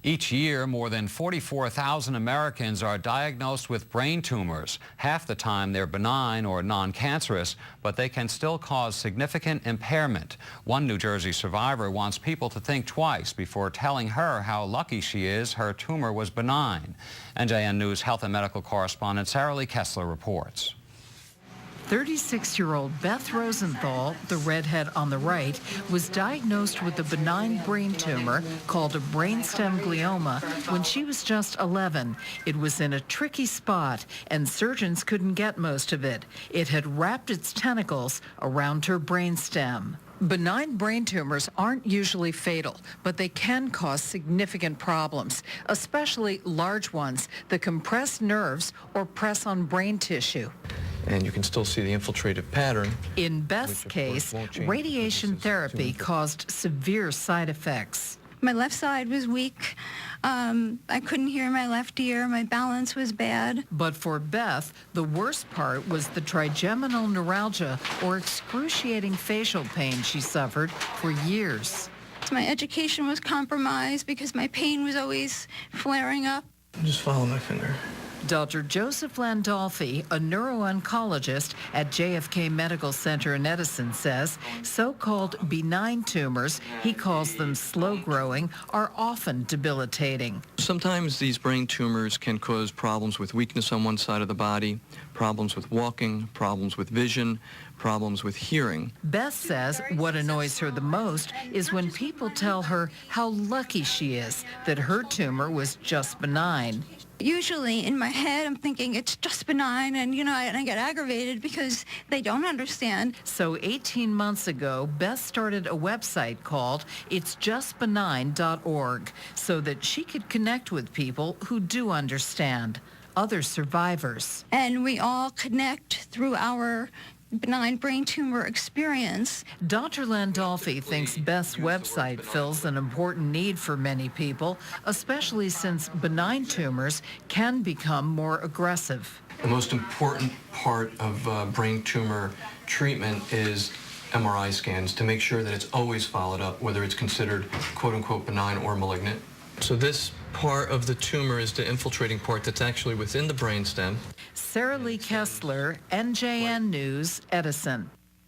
Each year, more than 44,000 Americans are diagnosed with brain tumors. Half the time they're benign or non-cancerous, but they can still cause significant impairment. One New Jersey survivor wants people to think twice before telling her how lucky she is her tumor was benign. NJN News health and medical correspondent Sarah Lee Kessler reports. 36-year-old Beth Rosenthal, the redhead on the right, was diagnosed with a benign brain tumor called a brainstem glioma when she was just 11. It was in a tricky spot, and surgeons couldn't get most of it. It had wrapped its tentacles around her brainstem. Benign brain tumors aren't usually fatal, but they can cause significant problems, especially large ones that compress nerves or press on brain tissue. And you can still see the infiltrative pattern. In Beth's case, radiation therapy caused severe side effects. My left side was weak. I couldn't hear my left ear. My balance was bad. But for Beth, the worst part was the trigeminal neuralgia, or excruciating facial pain she suffered for years. My education was compromised because my pain was always flaring up. Just follow my finger. Dr. Joseph Landolfi, a neuro-oncologist at JFK Medical Center in Edison, says so-called benign tumors, he calls them slow-growing, are often debilitating. Sometimes these brain tumors can cause problems with weakness on one side of the body, problems with walking, problems with vision, problems with hearing. Beth says what annoys her the most is when people tell her how lucky she is that her tumor was just benign. Usually in my head, I'm thinking it's just benign, and I get aggravated because they don't understand. So 18 months ago, Beth started a website called itsjustbenign.org so that she could connect with people who do understand, other survivors. And we all connect through our benign brain tumor experience. Dr. Landolfi thinks Beth's website fills an important need for many people, especially since benign tumors can become more aggressive. The most important part of brain tumor treatment is MRI scans to make sure that it's always followed up, whether it's considered quote-unquote benign or malignant. So this part of the tumor is the infiltrating part that's actually within the brainstem. Sarah Lee Kessler, NJN News, Edison.